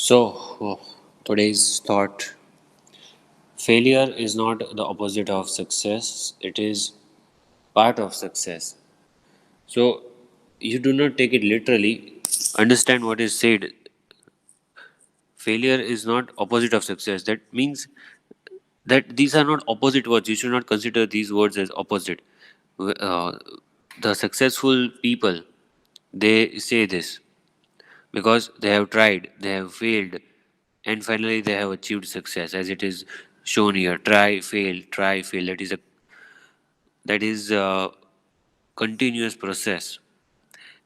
So, today's thought: failure is not the opposite of success, it is part of success. So, you do not take it literally. Understand what is said. Failure is not opposite of success. That means that these are not opposite words. You should not consider these words as opposite. Uh, the successful people, they say this because they have tried, they have failed, and finally they have achieved success, as it is shown here. Try, fail, try, fail. That is a continuous process,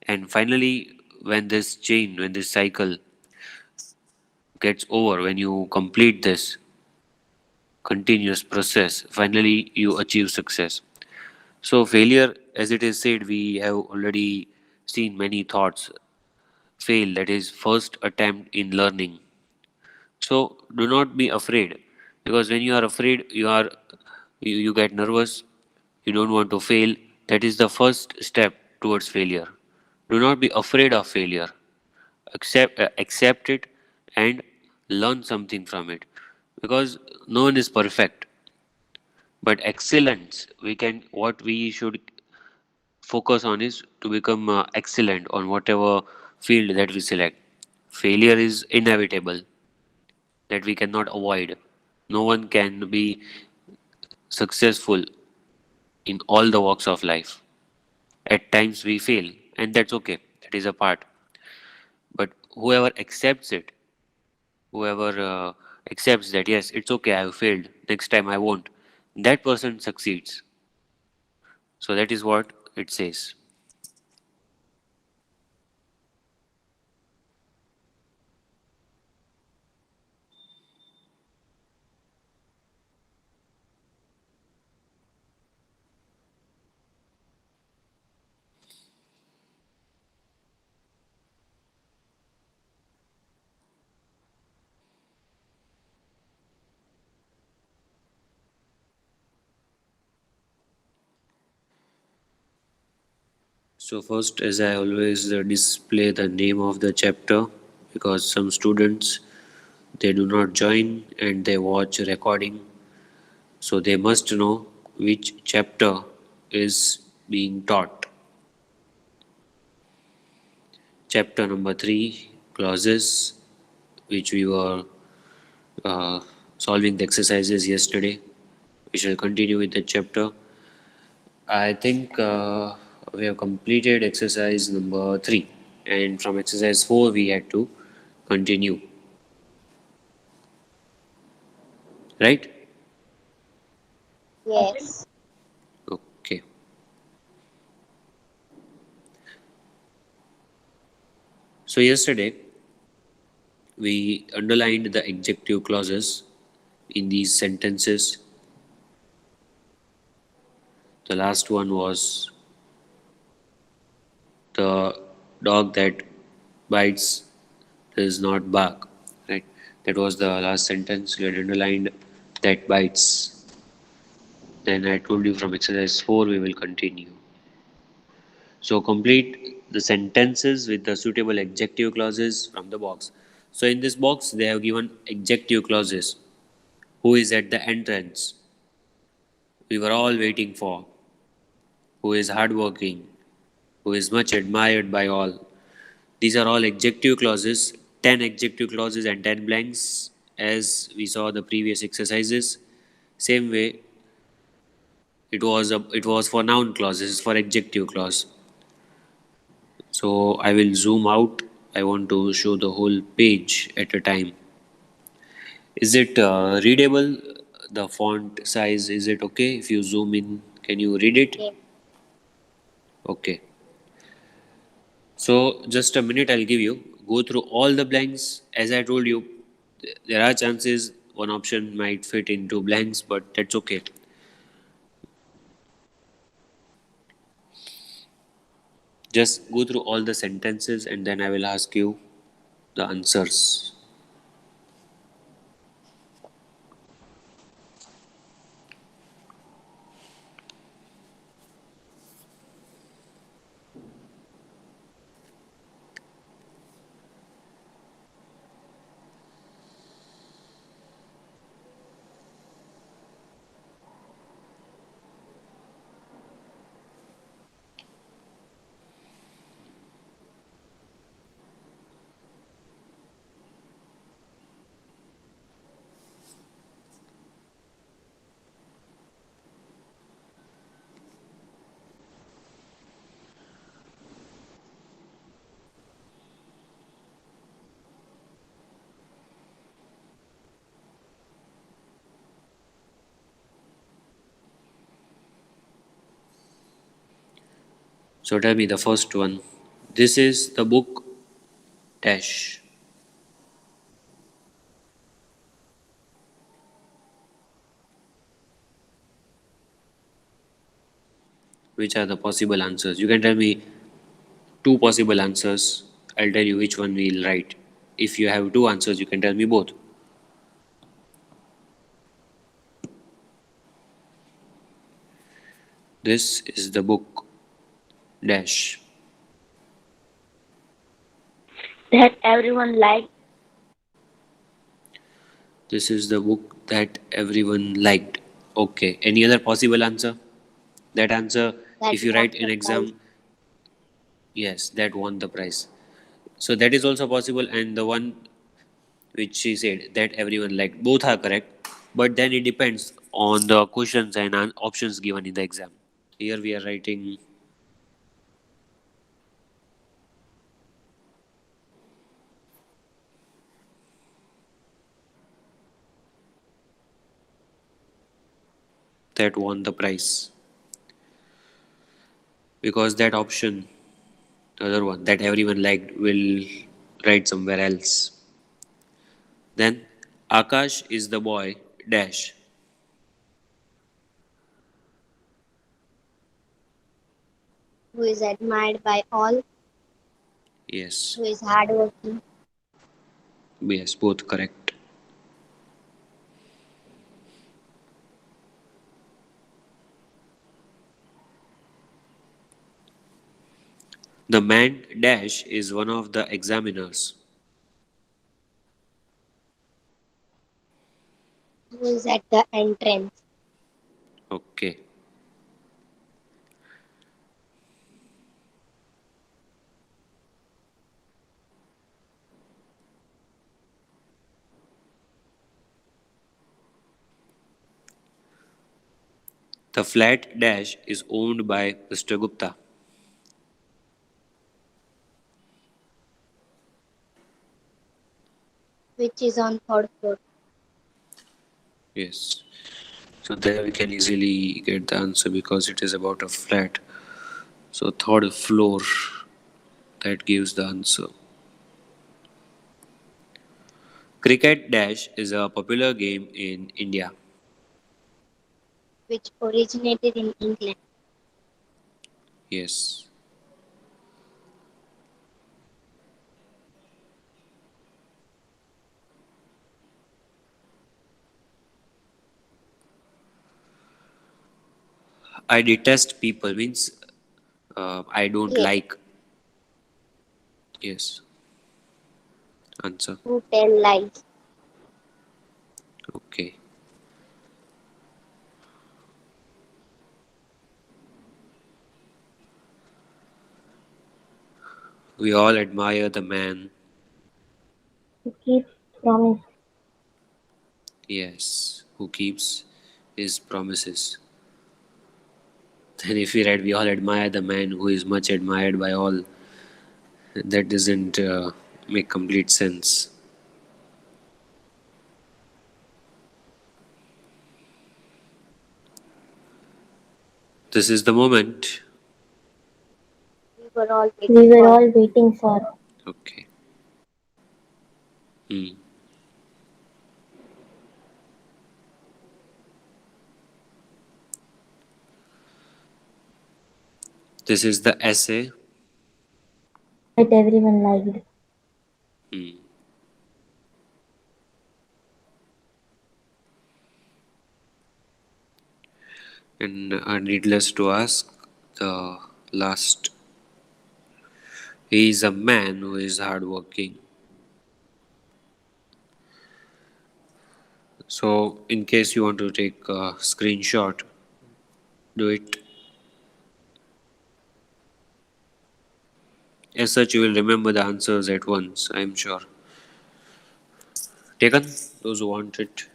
and finally, when this cycle gets over, when you complete this continuous process, finally you achieve success. So failure, as it is said, we have already seen many thoughts. Fail, that is first attempt in learning. So do not be afraid, because when you are afraid, you get nervous. You don't want to fail. That is the first step towards failure. Do not be afraid of failure. Accept it and learn something from it, because no one is perfect. But excellence, we can what we should focus on is to become excellent on whatever field that we select. Failure is inevitable, that we cannot avoid. No one can be successful in all the walks of life. At times we fail, and that's okay. That is a part. But whoever accepts that, yes, it's okay, I have failed, next time I won't, that person succeeds. So that is what it says. So first, as I always display the name of the chapter, because some students, they do not join and they watch recording, so they must know which chapter is being taught. Chapter number 3, clauses, which we were uh, solving the exercises yesterday. We shall continue with the chapter. I think we have completed exercise number 3, and from exercise 4 we had to continue, right? Yes. Okay. So yesterday we underlined the adjective clauses in these sentences. The last one was the dog that bites does not bark, right? That was the last sentence. We had underlined that bites. Then I told you from exercise 4 we will continue. So complete the sentences with the suitable adjective clauses from the box. So in this box they have given adjective clauses. Who is at the entrance? We were all waiting for. Who is hardworking? Who is much admired by all? These are all adjective clauses, 10 adjective clauses and 10 blanks, as we saw the previous exercises. Same way, it was for noun clauses, for adjective clause. So I will zoom out. I want to show the whole page at a time. Is it readable? The font size, is it okay? If you zoom in, can you read it? Yes. Okay. So just a minute, I'll give you. Go through all the blanks. As I told you, there are chances one option might fit into blanks, but that's okay. Just go through all the sentences and then I will ask you the answers. So tell me the first one. This is the book dash. Which are the possible answers? You can tell me two possible answers. I'll tell you which one we'll write. If you have two answers, you can tell me both. This is the book dash. That everyone liked. This is the book that everyone liked. Okay. Any other possible answer? That answer, That if you won write in the prize. exam, yes, that won the prize. So that is also possible. And the one which she said that everyone liked, both are correct. But then it depends on the questions and options given in the exam. Here we are writing that won the prize because that option, the other one that everyone liked, will write somewhere else. Then Akash is the boy dash. Who is admired by all, Yes, who is hardworking, yes, both correct. The man dash is one of the examiners. who is at the entrance, Okay. The flat dash is owned by Mr. Gupta. which is on third floor. Yes. So there we can easily get the answer because it is about a flat. So third floor, that gives the answer. Cricket dash is a popular game in India. Which originated in England. Yes. I detest people means I don't Hate, like. Yes. Answer. who tell lies. Okay. We all admire the man. Who keeps promise. Yes. Who keeps his promises. Then if we write, we all admire the man who is much admired by all. That doesn't make complete sense. This is the moment. We were all We waiting were for. all waiting for. Okay. Hmm. This is the essay. That everyone liked. Hmm. And needless to ask, the last. He is a man who is hardworking. So, in case you want to take a screenshot, do it. As such, you will remember the answers at once, I am sure. Taken? Those who want it.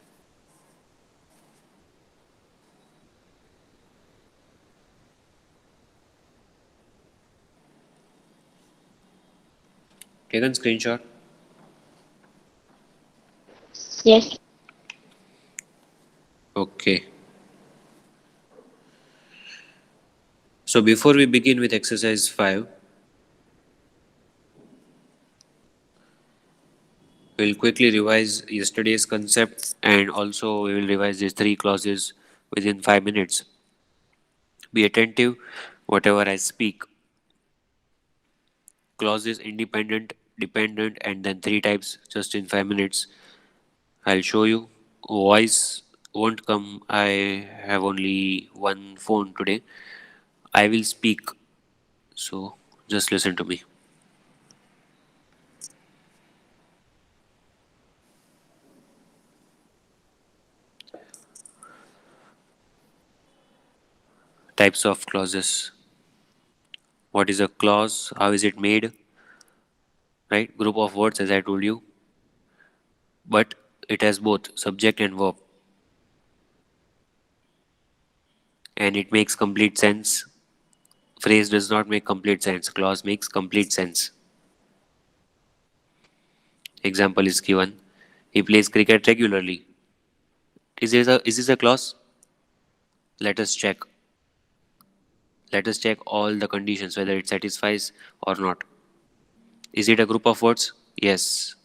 Taken screenshot? Yes, Okay. So before we begin with exercise 5, we'll quickly revise yesterday's concept and also we will revise these three clauses within 5 minutes. Be attentive whatever I speak. Clauses independent, dependent, and then three types just in 5 minutes. I'll show you. Voice won't come. I have only one phone today. I will speak. So just listen to me. Types of clauses. What is a clause? How is it made? Right? Group of words, as I told you. But it has both subject and verb. And it makes complete sense. Phrase does not make complete sense. Clause makes complete sense. Example is given. He plays cricket regularly. Is this a clause? Let us check. Let us check all the conditions whether it satisfies or not. Is it a group of words? Yes.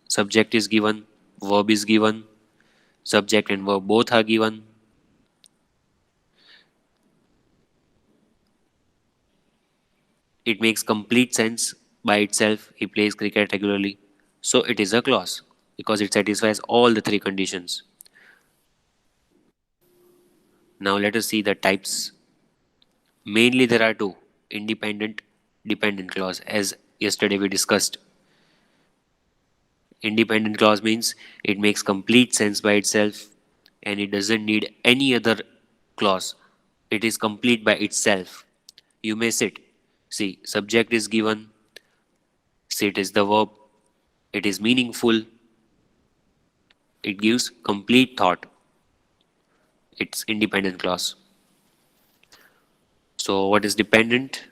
Subject is given, verb is given, subject and verb both are given. It makes complete sense by itself. He plays cricket regularly. So it is a clause because it satisfies all the three conditions. Now let us see the types. Mainly there are two: independent, dependent clause, as yesterday we discussed. Independent clause means it makes complete sense by itself and it doesn't need any other clause. It is complete by itself. You may sit. See, subject is given, sit is the verb, it is meaningful, it gives complete thought. It's independent clause. So, what is dependent?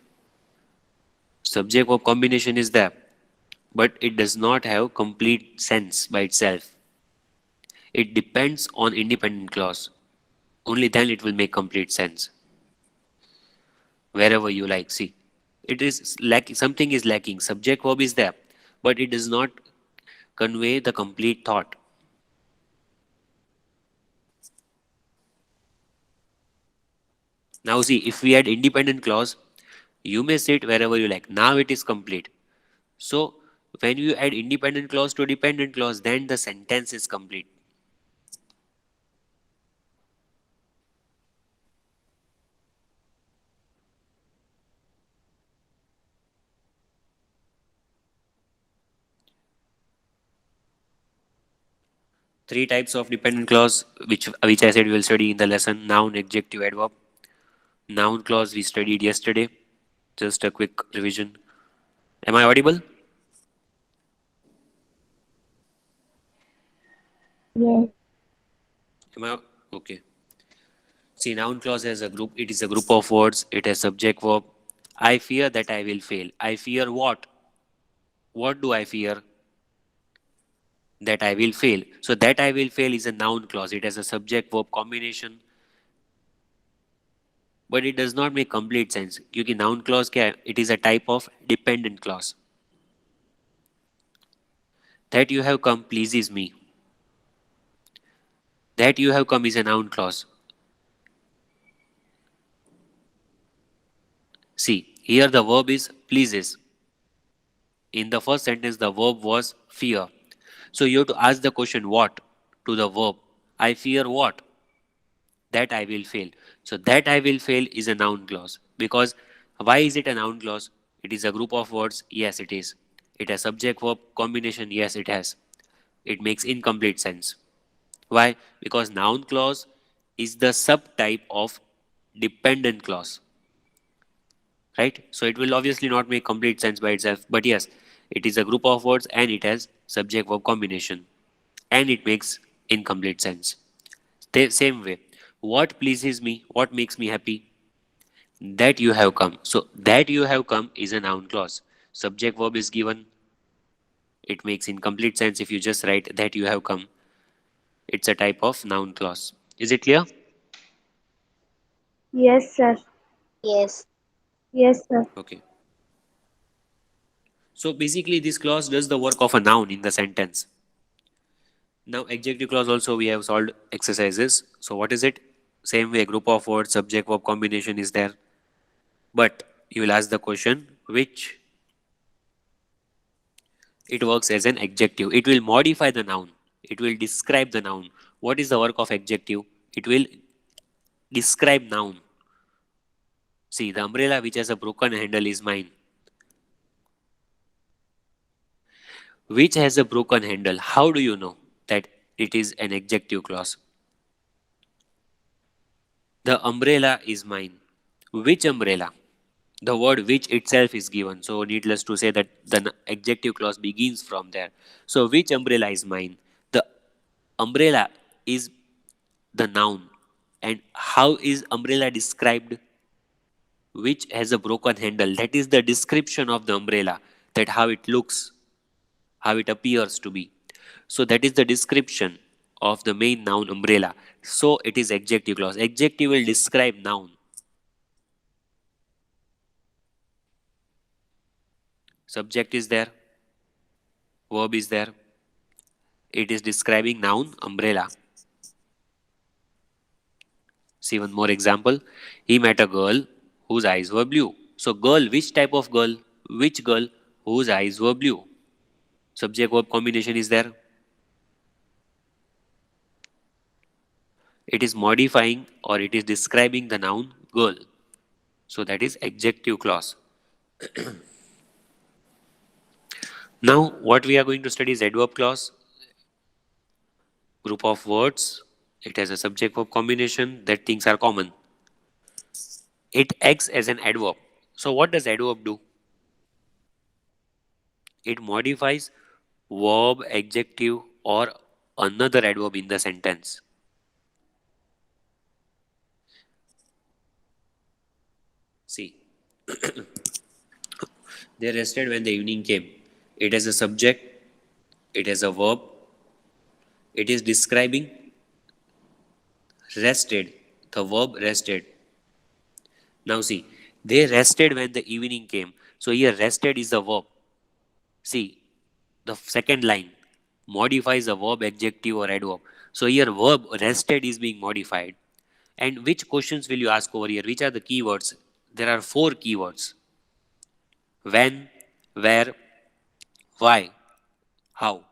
Subject verb combination is there, but it does not have complete sense by itself. It depends on independent clause. Only then it will make complete sense. Wherever you like. See, it is like something is lacking. Subject verb is there, but it does not convey the complete thought. Now, see, if we add independent clause, you may sit wherever you like. Now it is complete. So, when you add independent clause to dependent clause, then the sentence is complete. Three types of dependent clause, which I said we will study in the lesson: noun, adjective, adverb. Noun clause we studied yesterday. Just a quick revision. Am I audible? Yes. Am I okay? See, noun clause has a group. It is a group of words. It has subject verb. I fear that I will fail. I fear what? What do I fear? That I will fail. So that I will fail is a noun clause. It has a subject verb combination, but it does not make complete sense. क्योंकि noun clause क्या है? It is a type of dependent clause. That you have come pleases me. That you have come is a noun clause. See, here the verb is pleases. In the first sentence, the verb was fear. So you have to ask the question what to the verb. I fear what? That I will fail. So that I will fail is a noun clause. Because why is it a noun clause? It is a group of words. Yes, it is. It has subject verb combination. Yes, it has. It makes incomplete sense. Why? Because noun clause is the subtype of dependent clause. Right? So it will obviously not make complete sense by itself. But yes, it is a group of words and it has subject verb combination. And it makes incomplete sense. Same way. What pleases me? What makes me happy? That you have come. So that you have come is a noun clause. Subject verb is given. It makes incomplete sense if you just write that you have come. It's a type of noun clause. Is it clear? Yes, sir. Yes. Yes, sir. Okay. So basically, this clause does the work of a noun in the sentence. Now, adjective clause also we have solved exercises. So what is it? Same way, group of words, subject verb combination is there. But you will ask the question which it works as an adjective. It will modify the noun. It will describe the noun. What is the work of adjective? It will describe noun. See, the umbrella which has a broken handle is mine. Which has a broken handle? How do you know that it is an adjective clause? The umbrella is mine. Which umbrella? The word which itself is given. So, needless to say that the adjective clause begins from there. So, which umbrella is mine? The umbrella is the noun. And how is umbrella described? Which has a broken handle. That is the description of the umbrella. That how it looks, how it appears to be. So that is the description of the main noun umbrella. So it is adjective clause. Adjective will describe noun. Subject is there, verb is there. It is describing noun umbrella. See one more example. He met a girl whose eyes were blue. So girl, which type of girl? Which girl whose eyes were blue? Subject verb combination is there. It is modifying or it is describing the noun girl. So that is adjective clause. Now what we are going to study is adverb clause. Group of words. It has a subject verb combination. That things are common. It acts as an adverb. So what does adverb do? It modifies verb, adjective, or another adverb in the sentence. See, they rested when the evening came. It has a subject, it has a verb, it is describing rested, the verb rested. Now see, they rested when the evening came. So here rested is the verb. See, the second line modifies a verb, adjective, or adverb. So here verb rested is being modified. And which questions will you ask over here? Which are the keywords? There are four keywords: when, where, why, how.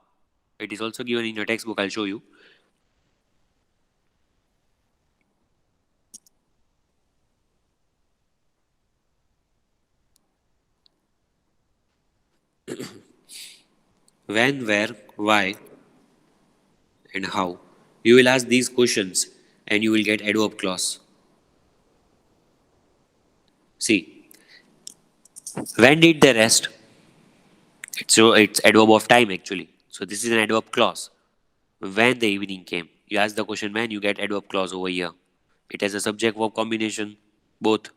It is also given in your textbook. I'll show you. When, where, why, and how. You will ask these questions and you will get adverb clause. See, when did they rest? It's adverb of time actually. So this is an adverb clause. When the evening came. You ask the question when, you get adverb clause over here. It has a subject verb combination, both.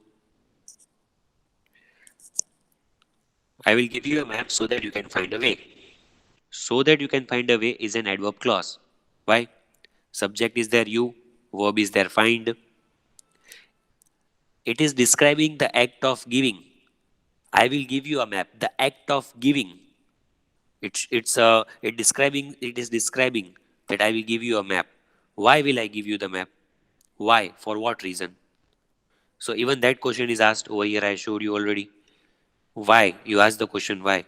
I will give you a map so that you can find a way. So that you can find a way is an adverb clause. Why? Subject is there you, verb is there find. It is describing the act of giving. I will give you a map. The act of giving. It is describing that I will give you a map. Why will I give you the map? Why? For what reason? So even that question is asked over here. I showed you already. Why? You ask the question why.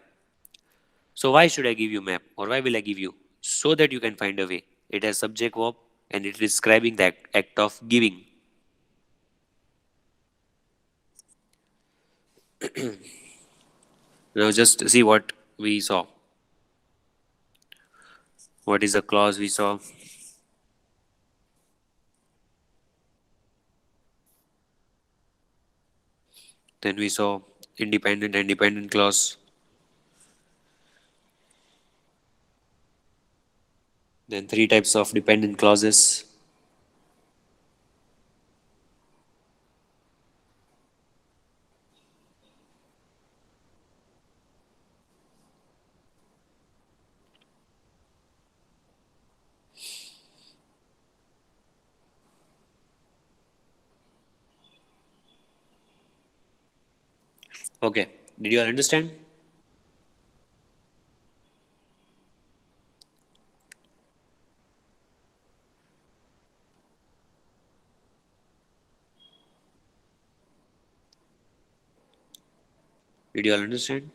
So why should I give you map or why will I give you? So that you can find a way. It has subject verb and it is describing the act of giving. Now just see what we saw. What is the clause we saw? Then we saw independent and dependent clause. Then three types of dependent clauses. Okay. Did you all understand? Did you all understand?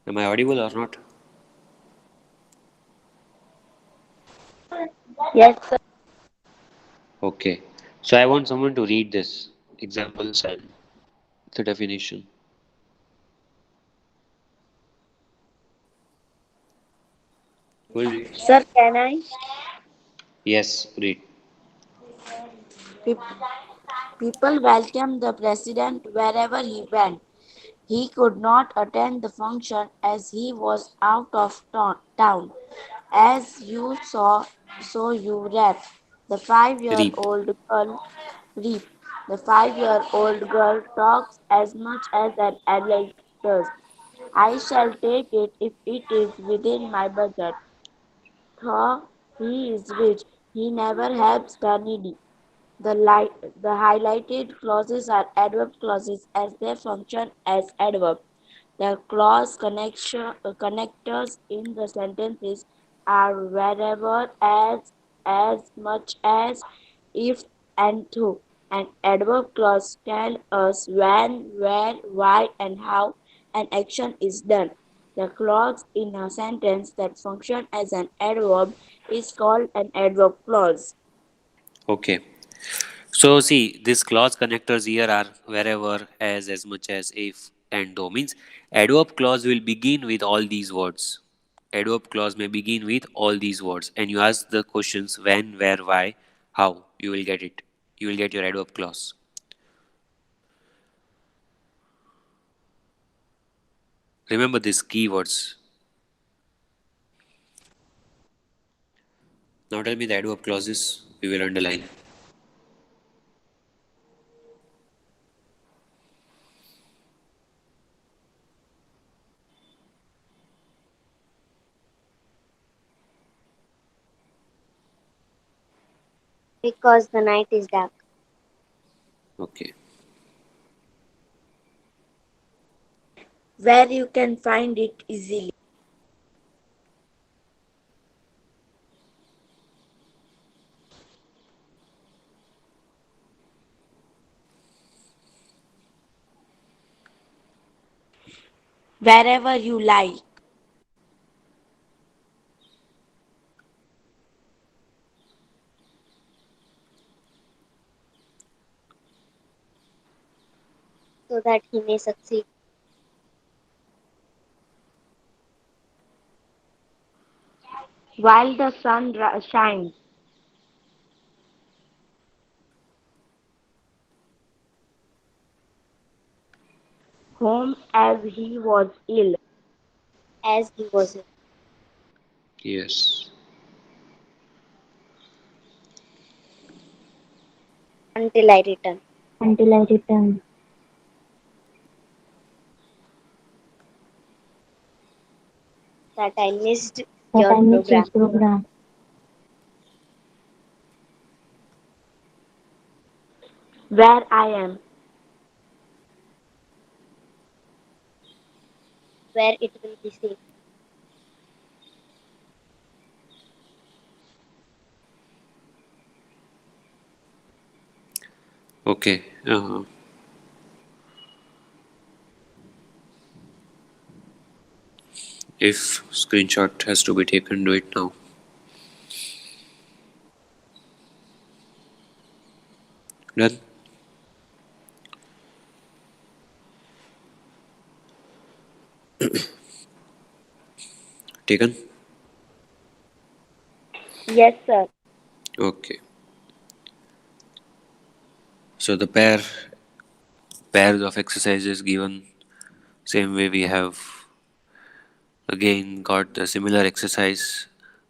Am I audible or not? Yes, sir. Okay. So I want someone to read this examples and the definition. Who will read? Sir, can I? Yes, read. Pe- People welcomed the president wherever he went. He could not attend the function as he was out of town. As you saw, so you rap. The 5 year Reap. old girl reap. The 5 year old girl talks as much as an adult does. I shall take it if it is within my budget. Though he is rich, he never helps the needy. The highlighted clauses are adverb clauses as they function as adverb. The clause connectors in the sentences are wherever, as much as, if, and to. An adverb clause tells us when, where, why, and how an action is done. The clause in a sentence that functions as an adverb is called an adverb clause. Okay. So see, these clause connectors here are wherever, as much as, if, and though. Means adverb clause will begin with all these words. Adverb clause may begin with all these words, and you ask the questions when, where, why, how. You will get it. You will get your adverb clause. Remember these keywords. Now tell me the adverb clauses. We will underline. Because the night is dark. Okay. Where you can find it easily. Wherever you like. So that he may succeed. While the sun shines, whom as he was ill. As he was Yes. until I return. Until I return. That I missed That your I missed your program. program. Where I am. Where it will be safe. Okay. If screenshot has to be taken, do it now. Done. Taken. Yes, sir. Okay. So the pairs of exercises given same way we have again got the similar exercise.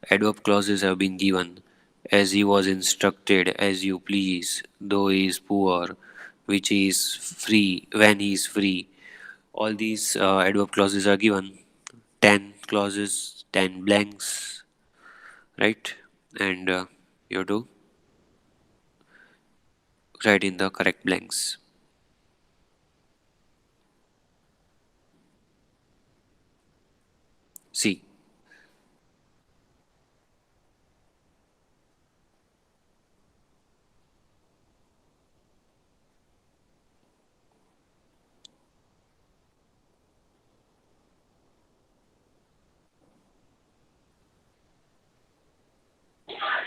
Adverb clauses have been given as he was instructed, as you please, though he is poor, which is free, when he is free. All these adverb clauses are given. 10 clauses, 10 blanks, right? and you have to write in the correct blanks. See,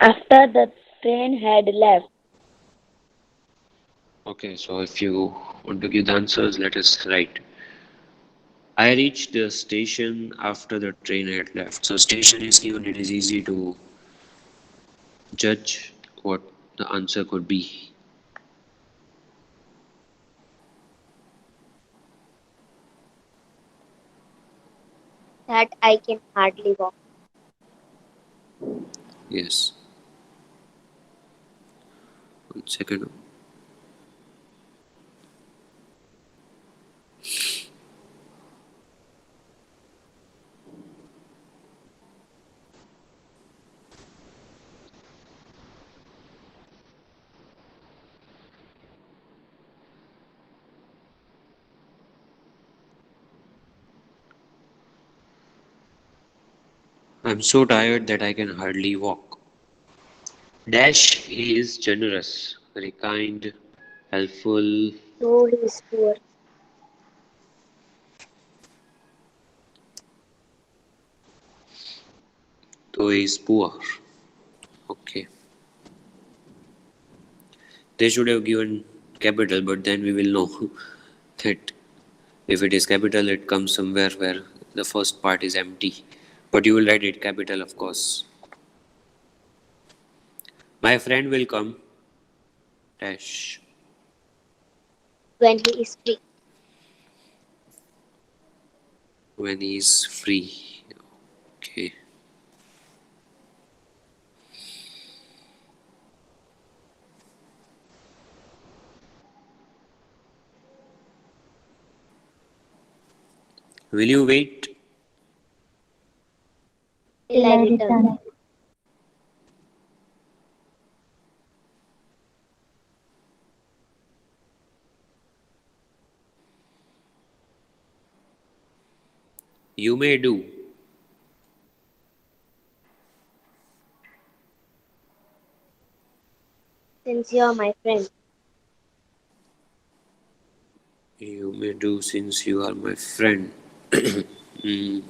After the train had left, okay, so if you want to give the answers, let us write. I reached the station after the train had left. So station is given, it is easy to judge what the answer could be. That I can hardly walk. Yes. One second. I'm so tired that I can hardly walk. Dash is generous, very kind, helpful, Though he is poor. though he is poor. Okay. They should have given capital, but then we will know that if it is capital, it comes somewhere where the first part is empty. But you will write it capital, of course. My friend will come, dash, When he is free. when he is free. Okay. Will you wait? Till I return. You may do. Since you are my friend. You may do since you are my friend. Hmm.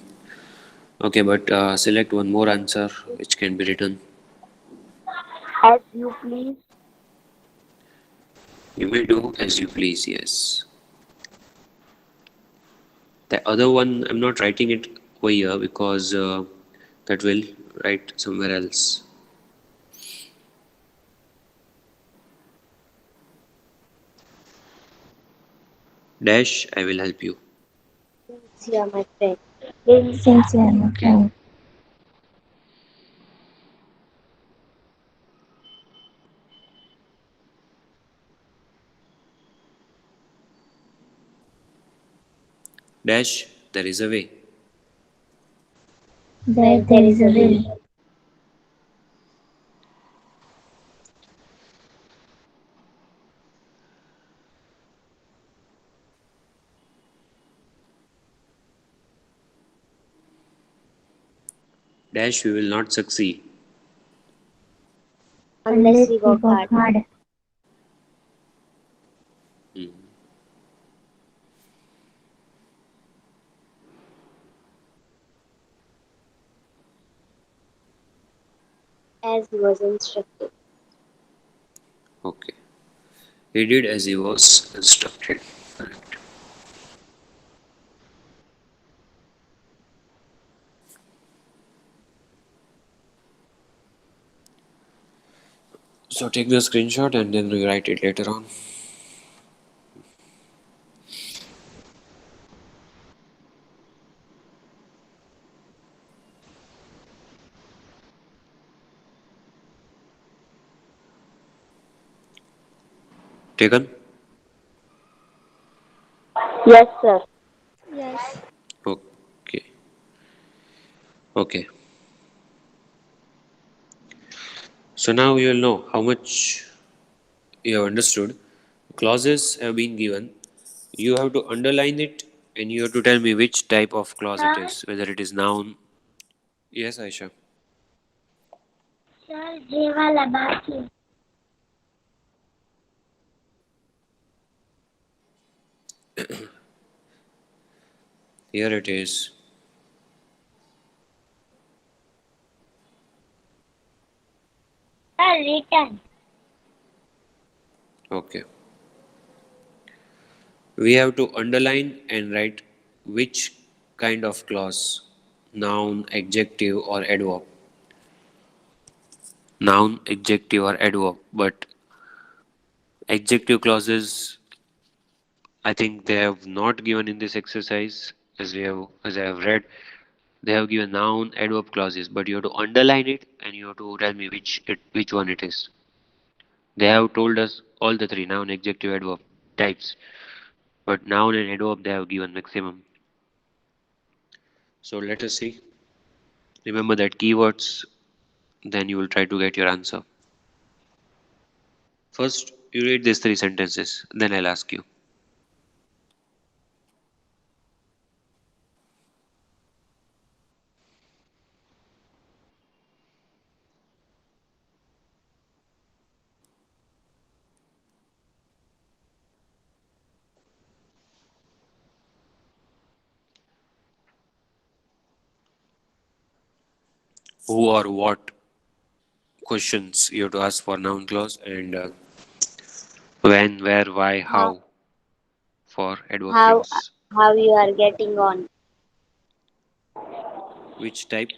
Okay, but select one more answer which can be written. as you please, You may do as you please, yes. The other one, I'm not writing it over here because that will write somewhere else. Dash, I will help you. Since you are my friend. since Since you are my friend. Dash, there is a way. There Where there there is is a a will. will. Dash, we will not succeed. Unless Unless we we work work hard. hard. Hmm. As he was instructed. Okay. He did as he was instructed. Correct. So take the screenshot and then rewrite it later on. Taken? yes, sir. Yes. Okay. Okay. So now you'll know how much you have understood. Clauses have been given. You have to underline it and you have to tell me which type of clause it Sir, is, whether it is noun. Yes, Aisha. sir, जेवायला बाकी. Here it is. Sir, written. Okay. We have to underline and write which kind of clause, noun, adjective, or adverb. Noun, adjective, or adverb. But adjective clauses, I think they have not given in this exercise, as I have read. They have given noun, adverb clauses, but you have to underline it and you have to tell me which one it is. They have told us all the three noun, adjective, adverb types, but noun and adverb they have given maximum. So let us see. Remember that keywords, then you will try to get your answer. First, you read these three sentences, then I'll ask you. Who or what questions you have to ask for noun clause, and when, where, why, How how for adverb how clause. how you are getting on Which type?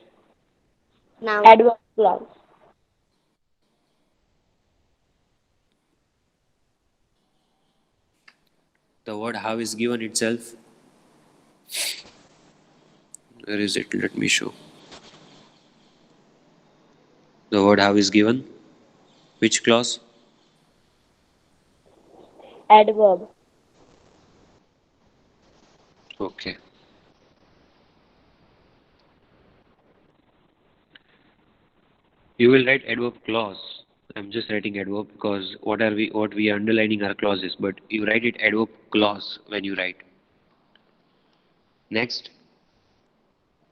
now? Adverb clause. The word how is given itself. Where is it? Let me show. The word how is given. Which clause? Adverb. Okay. You will write adverb clause. I'm just writing adverb because what we are underlining are clauses, but you write it adverb clause when you write. Next,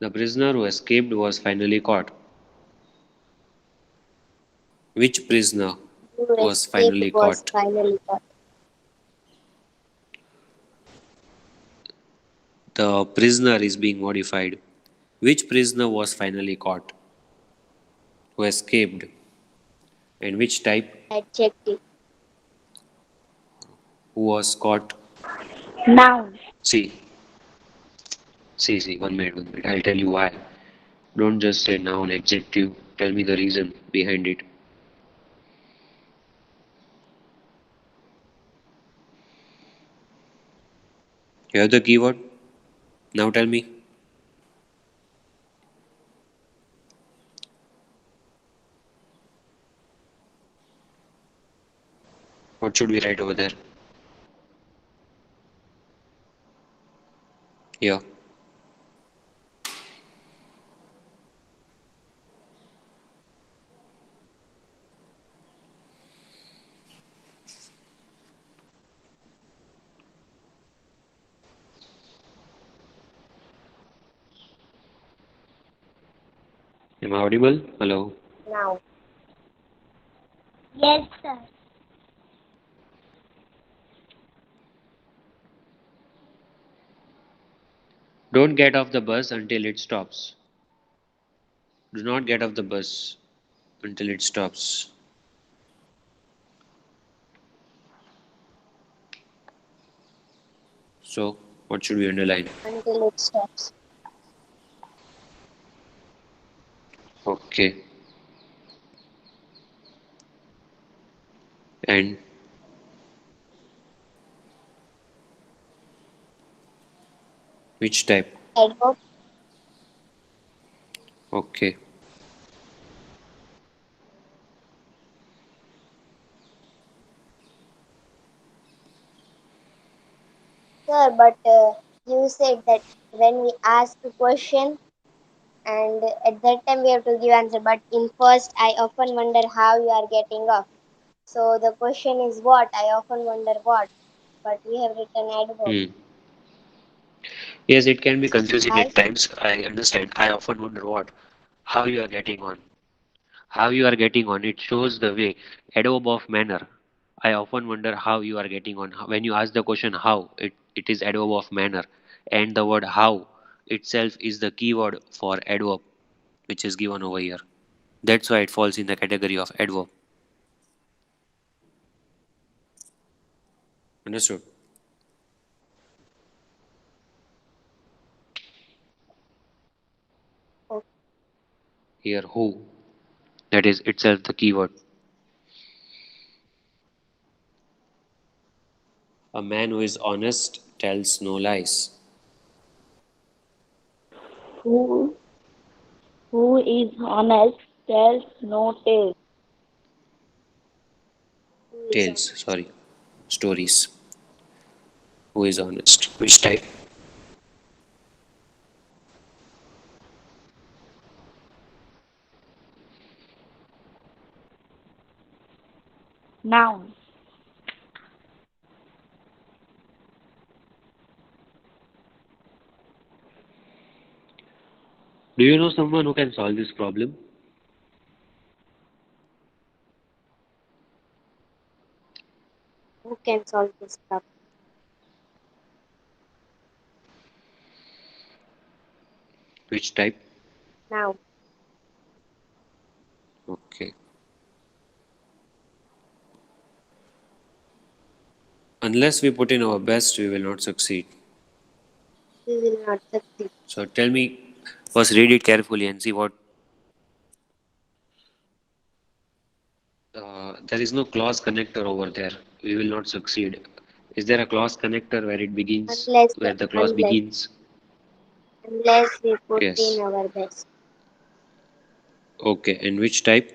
the prisoner who escaped was finally caught. Which prisoner Who was escaped finally was caught? finally caught. The prisoner is being modified. Which prisoner was finally caught? Who escaped? And which type? Adjective. Who was caught? Noun. See, see, 1 minute. I'll tell you why. Don't just say noun, adjective. Tell me the reason behind it. You have the keyword? Now tell me. What should we write over there? Yeah. Am I audible? Hello. Now Yes, sir. Don't get off the bus until it stops. Do not get off the bus until it stops. So, what should we underline? until it stops. Okay. And which type? Adverb. Okay. Sir, but you said that when we ask a question and at that time we have to give answer. But in first, I often wonder how you are getting off. So the question is what? I often wonder what, but we have written adverb, Hmm. Yes, it can be confusing right? at times. I understand. I often wonder what, how you are getting on. How you are getting on. It shows the way. Adverb of manner. I often wonder how you are getting on. When you ask the question how, it is adverb of manner. And the word how itself is the key word for adverb, which is given over here. That's why it falls in the category of adverb. Understood? Oh, Here, who. That is itself the keyword. A man who is honest tells no lies. Who who is honest tells no tales. who is Tales, honest? sorry. Stories. Who is honest? Which type? Noun. Do you know someone who can solve this problem? Who can solve this problem? Which type? Now, Okay. Unless we put in our best, we will not succeed. we will not succeed. So tell me, first read it carefully and see what. There is no clause connector over there. We will not succeed. Is there a clause connector where it begins, Unless, where the clause unless, begins? unless we put in Yes. our best. Okay. And which type?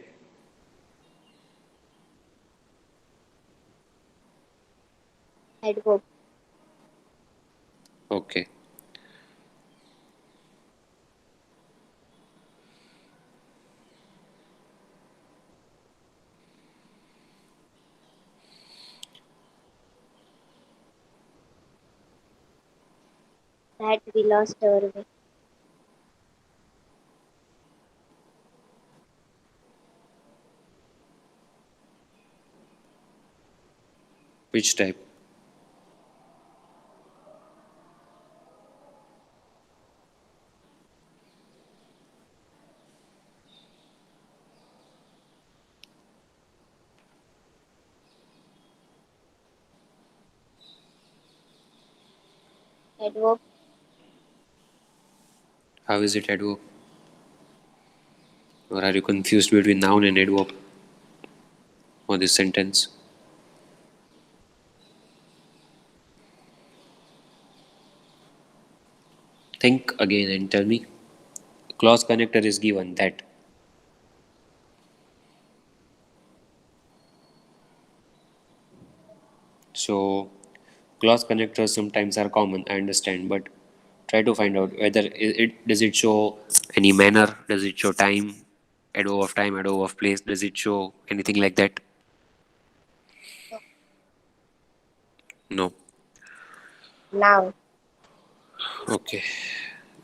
Adverb. Okay. That we lost our way. Which type? Adverb. How is it adverb? Or are you confused between noun and adverb for this sentence? Think again and tell me. Clause connector is given that. So clause connectors sometimes are common, I understand, but try to find out whether it does it show any manner, does it show time, adverb of time, adverb of place, does it show anything like that? No. Now, Okay.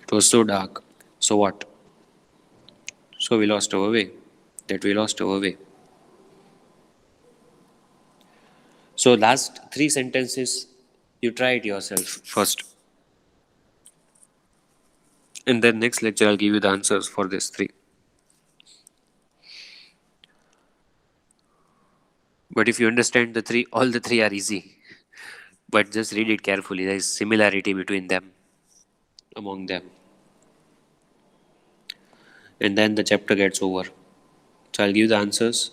It was so dark. So what? So we lost our way. That we lost our way. So last three sentences, you try it yourself first. And then next lecture I'll give you the answers for these three. But if you understand the three, all the three are easy. But just read it carefully. There is similarity between them, among them. And then the chapter gets over. So I'll give the answers.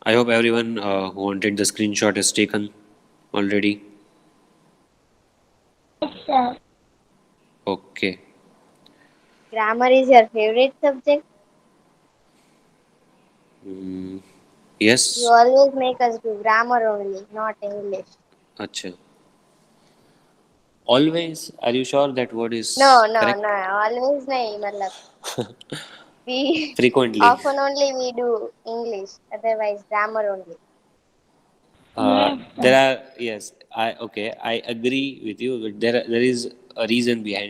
I hope everyone who wanted the screenshot is taken already. Yes, sir. Okay. grammar is your favorite subject. Mm, You yes. always make us do grammar only, not English. Acha. Always? Are you sure that word No, is no, correct? no. Always nahi. Matlab, we Frequently. often only we do English. Otherwise, grammar only. Yes, There are, yes, I, okay, I agree with you, but there is a reason behind it.